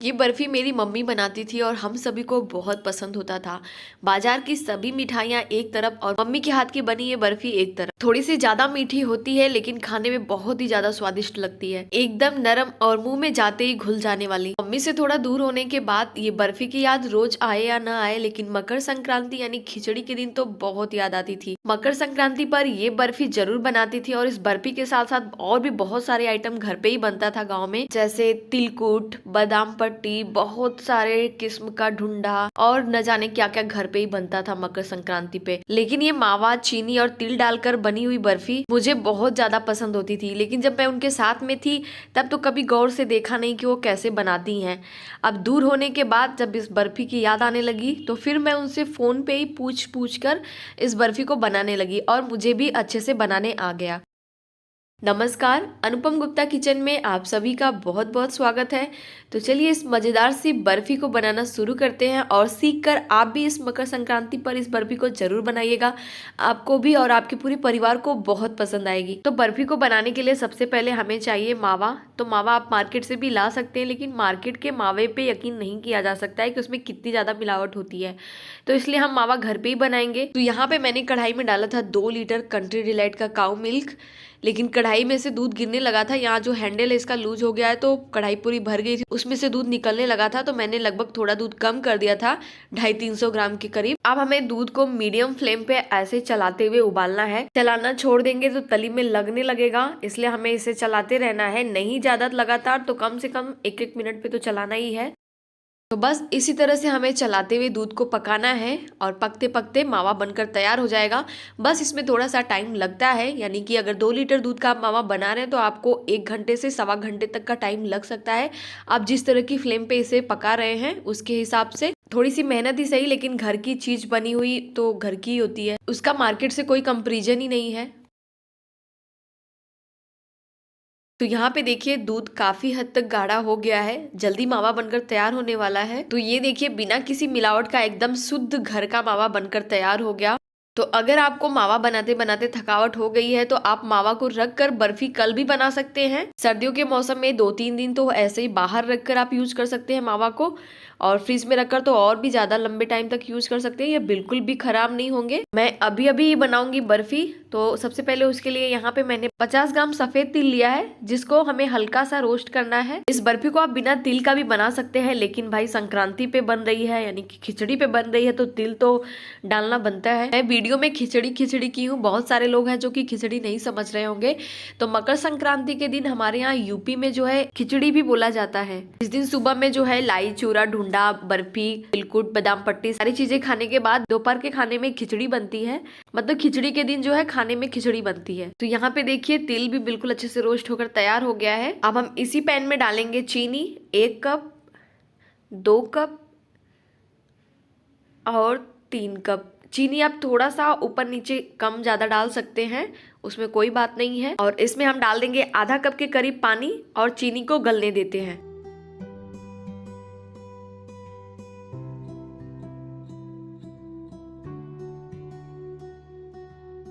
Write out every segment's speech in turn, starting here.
ये बर्फ़ी मेरी मम्मी बनाती थी और हम सभी को बहुत पसंद होता था। बाजार की सभी मिठाइयाँ एक तरफ और मम्मी के हाथ की बनी ये बर्फ़ी एक तरफ। थोड़ी सी ज़्यादा मीठी होती है लेकिन खाने में बहुत ही ज़्यादा स्वादिष्ट लगती है। एकदम नरम और मुंह में जाते ही घुल जाने वाली। मम्मी से थोड़ा दूर होने के बाद ये बर्फ़ी की याद रोज आए या ना आए, लेकिन मकर संक्रांति यानी खिचड़ी के दिन तो बहुत याद आती थी। मकर संक्रांति पर ये बर्फ़ी जरूर बनाती थी और इस बर्फ़ी के साथ साथ और भी बहुत सारे आइटम घर पे ही बनता था गाँव में, जैसे तिलकुट, बादाम पट्टी, बहुत सारे किस्म का ढूंढा और न जाने क्या क्या घर पे ही बनता था मकर संक्रांति पे। लेकिन ये मावा, चीनी और तिल डालकर बनी हुई बर्फी मुझे बहुत ज्यादा पसंद होती थी। लेकिन जब मैं उनके साथ में थी तब तो कभी गौर से देखा नहीं कि वो कैसे बनाती हैं। अब दूर होने के बाद जब इस बर्फी की याद आने लगी तो फिर मैं उनसे फोन पे ही पूछ पूछ कर इस बर्फी को बनाने लगी और मुझे भी अच्छे से बनाने आ गया। नमस्कार, अनुपम गुप्ता किचन में आप सभी का बहुत बहुत स्वागत है। तो चलिए इस मज़ेदार सी बर्फ़ी को बनाना शुरू करते हैं और सीख कर आप भी इस मकर संक्रांति पर इस बर्फ़ी को ज़रूर बनाइएगा। आपको भी और आपके पूरे परिवार को बहुत पसंद आएगी। तो बर्फ़ी को बनाने के लिए सबसे पहले हमें चाहिए मावा। तो मावा आप मार्केट से भी ला सकते हैं, लेकिन मार्केट के मावे पे यकीन नहीं किया जा सकता है कि उसमें कितनी ज़्यादा मिलावट होती है। तो इसलिए हम मावा घर पे ही बनाएंगे। तो यहाँ पे मैंने कढ़ाई में डाला था 2 लीटर कंट्री डिलाइट का काऊ मिल्क, लेकिन कढ़ाई में से दूध गिरने लगा था। यहाँ जो हैंडल है इसका लूज हो गया है, तो कढ़ाई पूरी भर गई थी, उसमें से दूध निकलने लगा था। तो मैंने लगभग थोड़ा दूध कम कर दिया था, 250-300 ग्राम के करीब। अब हमें दूध को मीडियम फ्लेम पे ऐसे चलाते हुए उबालना है। चलाना छोड़ देंगे तो तली में लगने लगेगा, इसलिए हमें इसे चलाते रहना है। नहीं ज्यादा लगातार, तो कम से कम 1-1 मिनट पे तो चलाना ही है। तो बस इसी तरह से हमें चलाते हुए दूध को पकाना है और पकते पकते मावा बनकर तैयार हो जाएगा। बस इसमें थोड़ा सा टाइम लगता है, यानी कि अगर 2 लीटर दूध का आप मावा बना रहे हैं तो आपको 1 घंटे से सवा घंटे तक का टाइम लग सकता है। आप जिस तरह की फ्लेम पे इसे पका रहे हैं उसके हिसाब से। थोड़ी सी मेहनत ही सही, लेकिन घर की चीज बनी हुई तो घर की ही होती है, उसका मार्केट से कोई कंपेरिजन ही नहीं है। तो यहाँ पे देखिए दूध काफी हद तक गाढ़ा हो गया है, जल्दी मावा बनकर तैयार होने वाला है। तो ये देखिए बिना किसी मिलावट का एकदम शुद्ध घर का मावा बनकर तैयार हो गया। तो अगर आपको मावा बनाते बनाते थकावट हो गई है तो आप मावा को रख कर बर्फी कल भी बना सकते हैं। सर्दियों के मौसम में 2-3 दिन तो ऐसे ही बाहर रख कर आप यूज कर सकते हैं मावा को, और फ्रिज में रखकर तो और भी ज्यादा लंबे टाइम तक यूज कर सकते हैं। ये बिल्कुल भी खराब नहीं होंगे। मैं अभी अभी बनाऊंगी बर्फी। तो सबसे पहले उसके लिए यहाँ पे मैंने 50 ग्राम सफेद तिल लिया है, जिसको हमें हल्का सा रोस्ट करना है। इस बर्फी को आप बिना तिल का भी बना सकते हैं, लेकिन भाई संक्रांति पे बन रही है यानी कि खिचड़ी पे बन रही है तो तिल तो डालना बनता है। मैं वीडियो में खिचड़ी खिचड़ी की हूँ, बहुत सारे लोग हैं जो कि खिचड़ी नहीं समझ रहे होंगे। तो मकर संक्रांति के दिन हमारे यहाँ यूपी में जो है खिचड़ी भी बोला जाता है। इस दिन सुबह में जो है लाई, चूरा, ढूंढा, बर्फी, तिलकुट, बादाम पट्टी सारी चीजें खाने के बाद दोपहर के खाने में खिचड़ी बनती है। मतलब खिचड़ी के दिन जो है खाने में खिचड़ी बनती है। तो यहाँ पे देखिए तिल भी बिल्कुल अच्छे से रोस्ट होकर तैयार हो गया है। अब हम इसी पैन में डालेंगे चीनी, 1 कप, 2 कप और 3 कप। चीनी आप थोड़ा सा ऊपर नीचे कम ज्यादा डाल सकते हैं, उसमें कोई बात नहीं है। और इसमें हम डाल देंगे आधा कप के करीब पानी और चीनी को गलने देते हैं।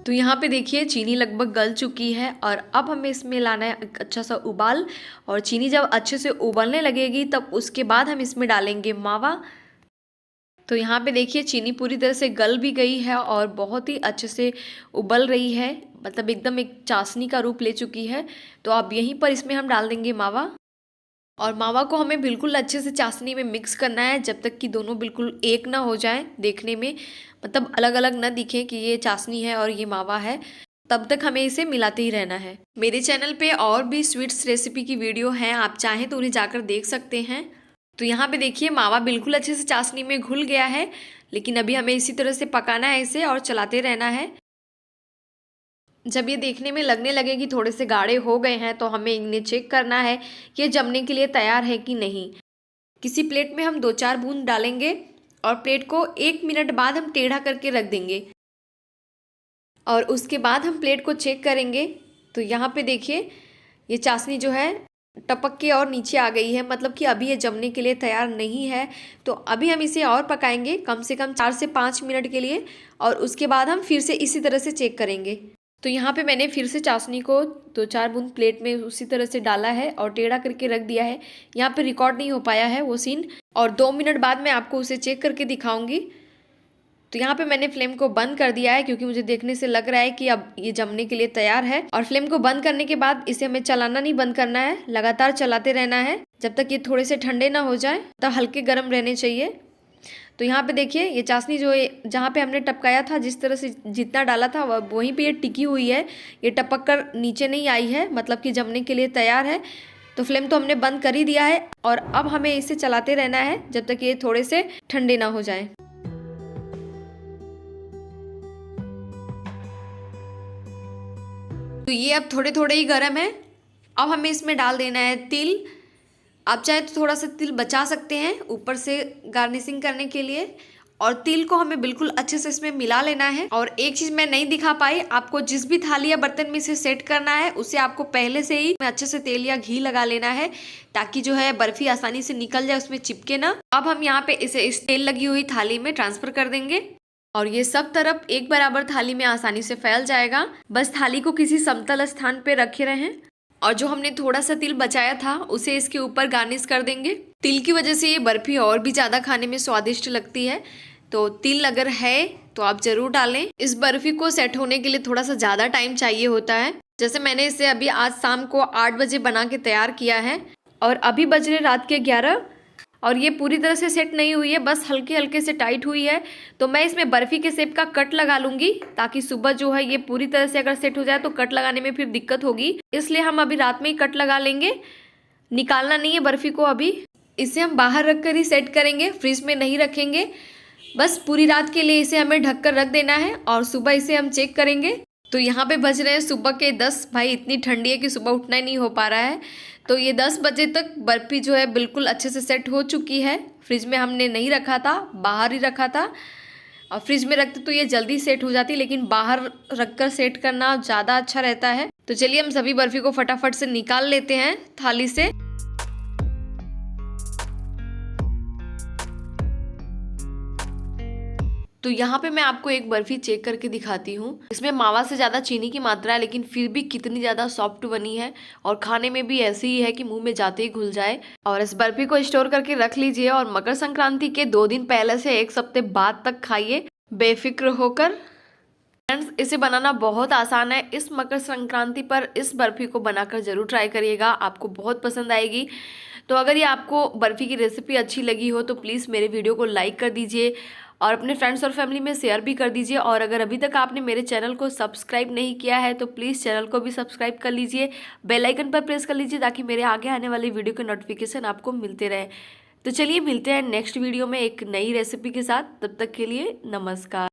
तो यहाँ पे देखिए चीनी लगभग गल चुकी है और अब हमें इसमें लाना है एक अच्छा सा उबाल। और चीनी जब अच्छे से उबलने लगेगी तब उसके बाद हम इसमें डालेंगे मावा। तो यहाँ पे देखिए चीनी पूरी तरह से गल भी गई है और बहुत ही अच्छे से उबल रही है, मतलब एकदम एक चाशनी का रूप ले चुकी है। तो अब यहीं पर इसमें हम डाल देंगे मावा। और मावा को हमें बिल्कुल अच्छे से चाशनी में मिक्स करना है जब तक कि दोनों बिल्कुल एक ना हो जाए, देखने में मतलब अलग अलग ना दिखे कि ये चाशनी है और ये मावा है। तब तक हमें इसे मिलाते ही रहना है। मेरे चैनल पे और भी स्वीट्स रेसिपी की वीडियो हैं, आप चाहें तो उन्हें जाकर देख सकते हैं। तो यहाँ पे देखिए मावा बिल्कुल अच्छे से चाशनी में घुल गया है, लेकिन अभी हमें इसी तरह से पकाना है इसे और चलाते रहना है। जब ये देखने में लगने लगे कि थोड़े से गाढ़े हो गए हैं तो हमें इन्हें चेक करना है कि ये जमने के लिए तैयार है कि नहीं। किसी प्लेट में हम 2-4 बूंद डालेंगे और प्लेट को 1 मिनट बाद हम टेढ़ा करके रख देंगे और उसके बाद हम प्लेट को चेक करेंगे। तो यहाँ पे देखिए ये चाशनी जो है टपक के और नीचे आ गई है, मतलब कि अभी ये जमने के लिए तैयार नहीं है। तो अभी हम इसे और पकाएंगे कम से कम 4 से 5 मिनट के लिए और उसके बाद हम फिर से इसी तरह से चेक करेंगे। तो यहाँ पे मैंने फिर से चाशनी को 2-4 बूंद प्लेट में उसी तरह से डाला है और टेढ़ा करके रख दिया है। यहाँ पे रिकॉर्ड नहीं हो पाया है वो सीन, और 2 मिनट बाद मैं आपको उसे चेक करके दिखाऊंगी। तो यहाँ पे मैंने फ्लेम को बंद कर दिया है क्योंकि मुझे देखने से लग रहा है कि अब ये जमने के लिए तैयार है। और फ्लेम को बंद करने के बाद इसे हमें चलाना नहीं बंद करना है, लगातार चलाते रहना है जब तक ये थोड़े से ठंडे ना हो जाए, तब हल्के गर्म रहने चाहिए। तो यहाँ पे देखिए ये चाशनी जो है जहाँ पे हमने टपकाया था, जिस तरह से जितना डाला था वहीं पे ये टिकी हुई है, ये टपक कर नीचे नहीं आई है, मतलब कि जमने के लिए तैयार है। तो फ्लेम तो हमने बंद कर ही दिया है और अब हमें इसे चलाते रहना है जब तक ये थोड़े से ठंडे ना हो जाए। तो ये अब थोड़े थोड़े ही गर्म है। अब हमें इसमें डाल देना है तिल। आप चाहे तो थोड़ा सा तिल बचा सकते हैं ऊपर से गार्निशिंग करने के लिए, और तिल को हमें बिल्कुल अच्छे से इसमें मिला लेना है। और एक चीज मैं नहीं दिखा पाई, आपको जिस भी थाली या बर्तन में इसे सेट करना है उसे आपको पहले से ही अच्छे से तेल या घी लगा लेना है, ताकि जो है बर्फी आसानी से निकल जाए, उसमें चिपके ना। अब हम यहाँ पे इसे इस तेल लगी हुई थाली में ट्रांसफर कर देंगे और ये सब तरफ एक बराबर थाली में आसानी से फैल जाएगा। बस थाली को किसी समतल स्थान पे रखे रहें और जो हमने थोड़ा सा तिल बचाया था उसे इसके ऊपर गार्निश कर देंगे। तिल की वजह से ये बर्फी और भी ज़्यादा खाने में स्वादिष्ट लगती है, तो तिल अगर है तो आप ज़रूर डालें। इस बर्फी को सेट होने के लिए थोड़ा सा ज़्यादा टाइम चाहिए होता है। जैसे मैंने इसे अभी आज शाम को 8 बजे बना के तैयार किया है और अभी बज रहे रात के 11 और ये पूरी तरह से सेट नहीं हुई है, बस हल्के हल्के से टाइट हुई है। तो मैं इसमें बर्फी के शेप का कट लगा लूंगी, ताकि सुबह जो है ये पूरी तरह से अगर सेट हो जाए तो कट लगाने में फिर दिक्कत होगी, इसलिए हम अभी रात में ही कट लगा लेंगे। निकालना नहीं है बर्फी को अभी। इसे हम बाहर रख कर ही सेट करेंगे, फ्रिज में नहीं रखेंगे। बस पूरी रात के लिए इसे हमें ढक कर रख देना है और सुबह इसे हम चेक करेंगे। तो यहाँ पे बज रहे हैं सुबह के 10। भाई इतनी ठंडी है कि सुबह उठना ही नहीं हो पा रहा है। तो ये 10 बजे तक बर्फी जो है बिल्कुल अच्छे से सेट हो चुकी है। फ्रिज में हमने नहीं रखा था, बाहर ही रखा था। और फ्रिज में रखते तो ये जल्दी सेट हो जाती, लेकिन बाहर रखकर सेट करना ज़्यादा अच्छा रहता है। तो चलिए हम सभी बर्फी को फटाफट से निकाल लेते हैं थाली से। तो यहाँ पे मैं आपको एक बर्फी चेक करके दिखाती हूँ। इसमें मावा से ज़्यादा चीनी की मात्रा है, लेकिन फिर भी कितनी ज़्यादा सॉफ्ट बनी है और खाने में भी ऐसी ही है कि मुंह में जाते ही घुल जाए। और इस बर्फी को स्टोर करके रख लीजिए और मकर संक्रांति के 2 दिन पहले से 1 हफ्ते बाद तक खाइए बेफिक्र होकर। फ्रेंड्स इसे बनाना बहुत आसान है। इस मकर संक्रांति पर इस बर्फी को बनाकर ज़रूर ट्राई करिएगा, आपको बहुत पसंद आएगी। तो अगर ये आपको बर्फी की रेसिपी अच्छी लगी हो तो प्लीज़ मेरे वीडियो को लाइक कर दीजिए और अपने फ्रेंड्स और फैमिली में शेयर भी कर दीजिए। और अगर अभी तक आपने मेरे चैनल को सब्सक्राइब नहीं किया है तो प्लीज़ चैनल को भी सब्सक्राइब कर लीजिए, बेल आइकन पर प्रेस कर लीजिए, ताकि मेरे आगे आने वाली वीडियो के नोटिफिकेशन आपको मिलते रहे। तो चलिए मिलते हैं नेक्स्ट वीडियो में एक नई रेसिपी के साथ। तब तक के लिए नमस्कार।